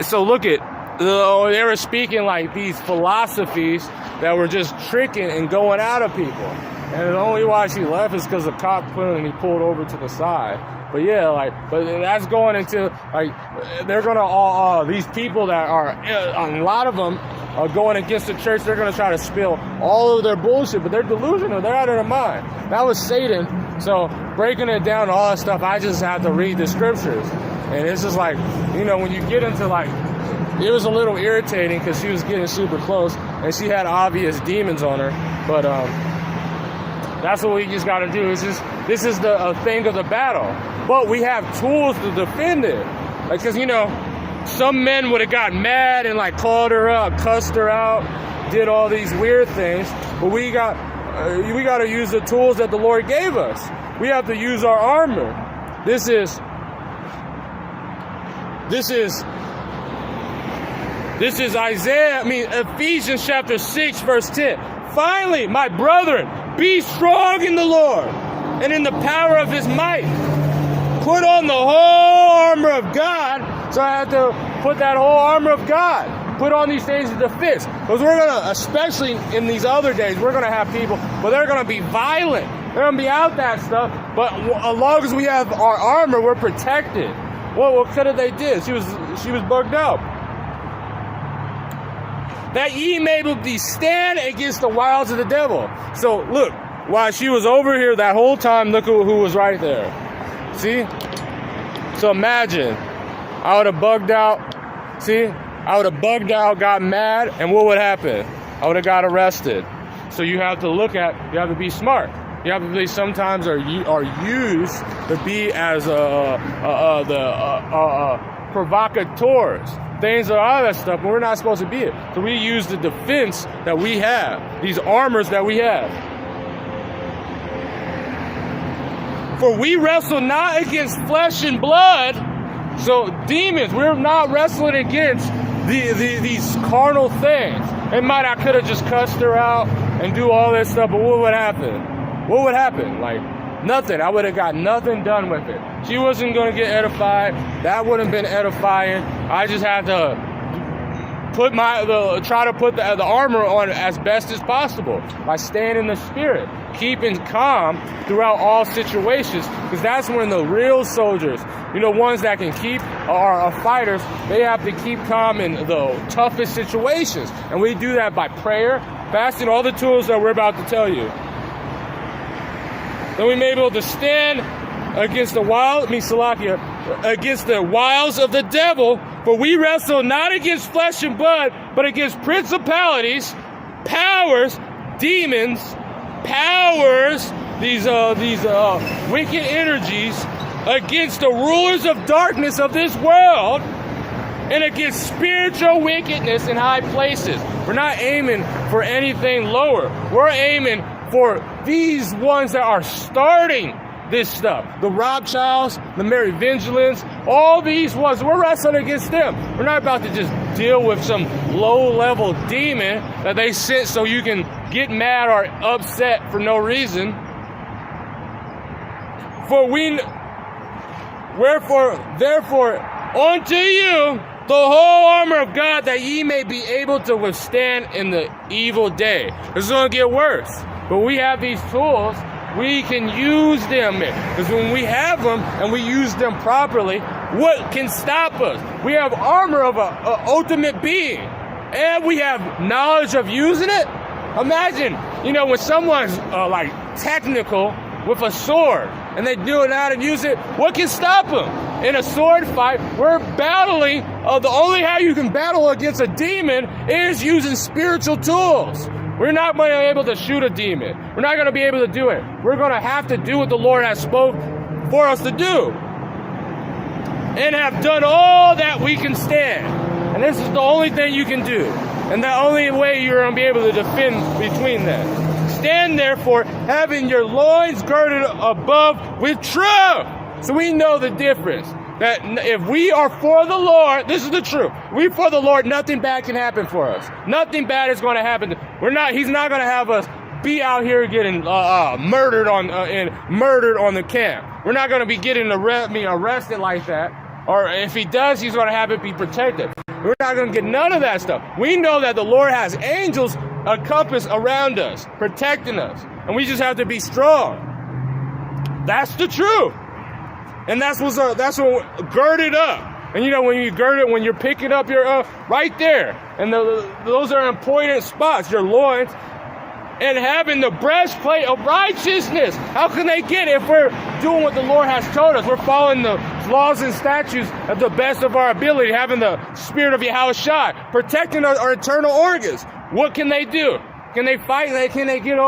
So look at, they were speaking like these philosophies that were just tricking and going out of people. And the only why she left is because the cop put him and he pulled over to the side. But yeah, but that's going into, they're going to these people that are, a lot of them are going against the church. They're going to try to spill all of their bullshit, but they're delusional. They're out of their mind. That was Satan. So breaking it down to all that stuff, I just have to read the scriptures. And it's just when you get into it was a little irritating because she was getting super close and she had obvious demons on her. But that's what we just got to do. This is the thing of the battle. But we have tools to defend it. Because, some men would have got mad and called her up, cussed her out, did all these weird things. But we got to use the tools that the Lord gave us. We have to use our armor. This is Ephesians chapter 6, verse 10. Finally, my brethren, be strong in the Lord and in the power of his might. Put on the whole armor of God. So I have to put that whole armor of God. Put on these things to defense. Because we're going to, especially in these other days, we're going to have people, but they're going to be violent. They're going to be out that stuff. But as long as we have our armor, we're protected. Well, what could have they did? She was bugged out. That ye may be stand against the wiles of the devil. So look, while she was over here that whole time, look who was right there. See? So imagine, I would have bugged out. See? I would have bugged out, got mad, and what would happen? I would have got arrested. So you have to you have to be smart. You have to be sometimes are used to be as provocateurs. Things are all that stuff, but we're not supposed to be it. So we use the defense that we have, these armors that we have. For we wrestle not against flesh and blood. So demons, we're not wrestling against these carnal things. I could have just cussed her out and do all that stuff, but what would happen? What would happen? Nothing. I would have got nothing done with it. She wasn't going to get edified. That wouldn't have been edifying. I just had to try to put the armor on as best as possible by staying in the spirit, keeping calm throughout all situations, because that's when the real soldiers, ones that can keep are fighters, they have to keep calm in the toughest situations. And we do that by prayer, Fasting, all the tools that we're about to tell you. Then we may be able to stand against the against the wiles of the devil, for we wrestle not against flesh and blood, but against principalities, powers, demons, these wicked energies, against the rulers of darkness of this world, and against spiritual wickedness in high places. We're not aiming for anything lower. We're aiming for these ones that are starting this stuff. The Rothschilds, the Mary Vigilants, all these ones, we're wrestling against them. We're not about to just deal with some low-level demon that they sent so you can get mad or upset for no reason. Therefore, unto you the whole armor of God, that ye may be able to withstand in the evil day. This is going to get worse. But we have these tools. We can use them. Because when we have them and we use them properly, what can stop us? We have armor of an ultimate being. And we have knowledge of using it. Imagine, when someone's like technical with a sword and they do know how to use it, what can stop them? In a sword fight, we're battling. The only how you can battle against a demon is using spiritual tools. We're not going to be able to shoot a demon. We're not going to be able to do it. We're going to have to do what the Lord has spoke for us to do. And have done all that we can stand. And this is the only thing you can do. And the only way you're going to be able to defend between them. Stand therefore, having your loins girded above with truth. So we know the difference. That if we are for the Lord, this is the truth. We for the Lord, nothing bad can happen for us. Nothing bad is going to happen. He's not going to have us be out here getting murdered on the camp. We're not going to be getting arrested like that. Or if he does, he's going to have it be protected. We're not going to get none of that stuff. We know that the Lord has angels encompassed around us, protecting us. And we just have to be strong. That's the truth. And that's what girded up. And when you gird it, when you're picking up your, right there. And those are important spots, your loins. And having the breastplate of righteousness. How can they get it if we're doing what the Lord has told us? We're following the laws and statutes at the best of our ability, having the spirit of Yahushua, protecting our internal organs. What can they do? Can they fight? Can they get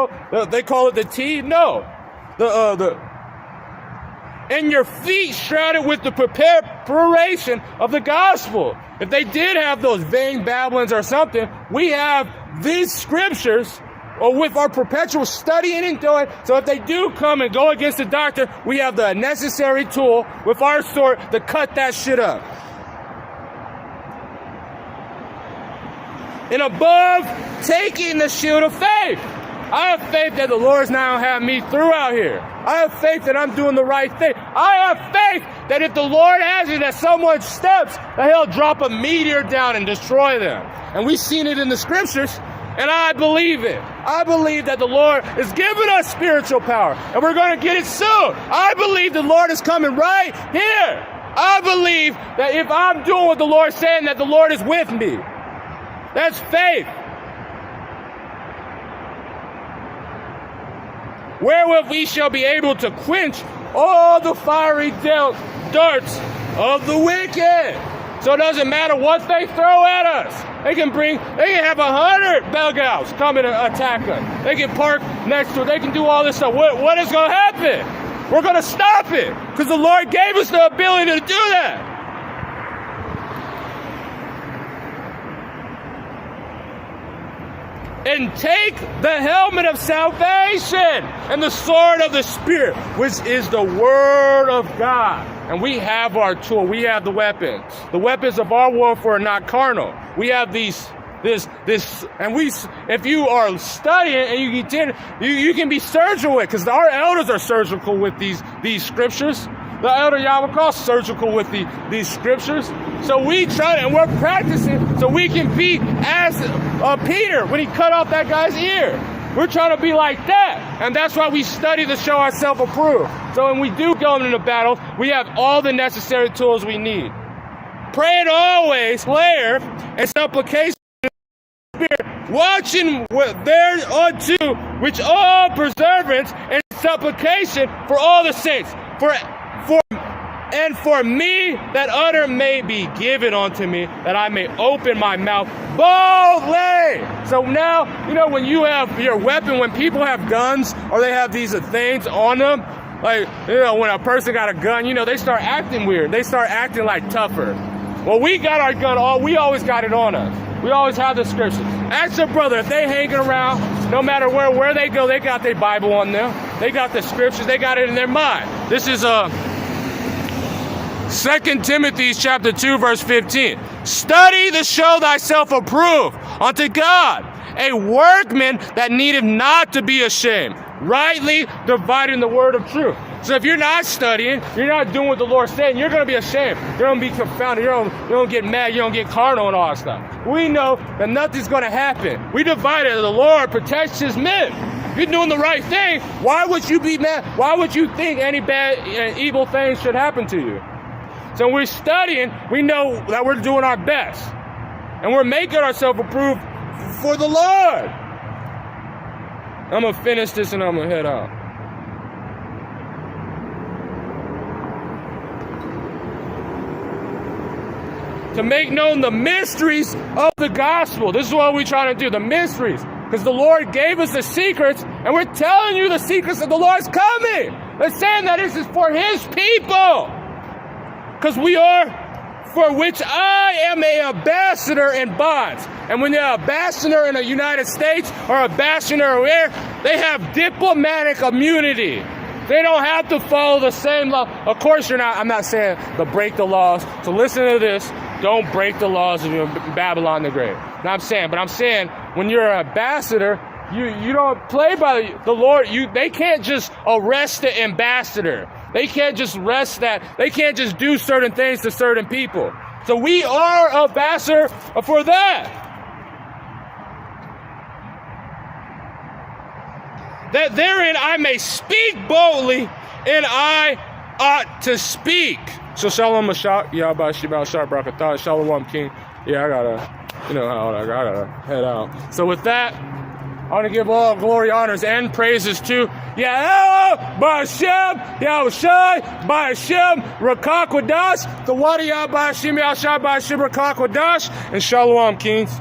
they call it the T? No. And your feet shrouded with the preparation of the gospel. If they did have those vain babblings or something, we have these scriptures with our perpetual studying and doing. So if they do come and go against the doctor, we have the necessary tool with our sword to cut that shit up. And above, taking the shield of faith. I have faith that the Lord's now have me through out here. I have faith that I'm doing the right thing. I have faith that if the Lord has it, that someone steps, that he'll drop a meteor down and destroy them. And we've seen it in the scriptures, and I believe it. I believe that the Lord is giving us spiritual power, and we're going to get it soon. I believe the Lord is coming right here. I believe that if I'm doing what the Lord's saying, that the Lord is with me. That's faith. Wherewith we shall be able to quench all the fiery darts of the wicked. So it doesn't matter what they throw at us. They can have 100 bugouts come and attack us. They can park next to it. They can do all this stuff. What is going to happen? We're going to stop it because the Lord gave us the ability to do that. And take the helmet of salvation and the sword of the Spirit, which is the Word of God. And we have our tool. We have the weapons. The weapons of our warfare are not carnal. We have this, and if you are studying and you can be surgical with, because our elders are surgical with these scriptures. The elder Yahweh surgical with these scriptures. So we try and we're practicing so we can be as Peter when he cut off that guy's ear. We're trying to be like that. And that's why we study to show ourselves approved. So when we do go into battle, we have all the necessary tools we need. Praying always, prayer and supplication in the Spirit, watching thereunto which all perseverance and supplication for all the saints, for me that utter may be given unto me, that I may open my mouth boldly. So now, when you have your weapon, when people have guns or they have these things on them, like, when a person got a gun, they start acting weird. They start acting like tougher. Well, we got our gun we always got it on us. We always have the scriptures. Ask your brother, if they hanging around, no matter where they go, they got their Bible on them. They got the scriptures. They got it in their mind. This is 2 Timothy chapter 2, verse 15. Study to show thyself approved unto God, a workman that needeth not to be ashamed, rightly dividing the word of truth. So if you're not studying, you're not doing what the Lord's saying, you're going to be ashamed. You're going to be confounded. You're going to get mad. You're going to get carnal and all that stuff. We know that nothing's going to happen. We divided. The Lord protects his men. If you're doing the right thing, why would you be mad? Why would you think any bad and evil things should happen to you? So when we're studying, we know that we're doing our best. And we're making ourselves approved for the Lord. I'm going to finish this and I'm going to head out. To make known the mysteries of the gospel. This is what we're trying to do, the mysteries. Because the Lord gave us the secrets, and we're telling you the secrets that the Lord's coming. They're saying that this is for his people. Because we are, for which I am an ambassador in bonds. And when you're an ambassador in the United States or an ambassador where, they have diplomatic immunity. They don't have to follow the same law. Of course, I'm not saying to break the laws. So listen to this. Don't break the laws of Babylon the Great. I'm saying when you're an ambassador, you don't play by the Lord. They can't just arrest the ambassador. They can't just arrest that. They can't just do certain things to certain people. So we are ambassador for that. That therein I may speak boldly, and I ought to speak. So Shalom Mashak, Yahba Shibal Sharp Brakatah, Shalom King. Yeah, I gotta head out. So with that, I want to give all glory, honors, and praises to Yahweh, Ba'ashem, Yahushai, Ba'ashem, Rakakwadash, the Wadi Yah Ba'ashem, Yahushai, Ba'ashem, Rakakwadash, and Shalom Kings.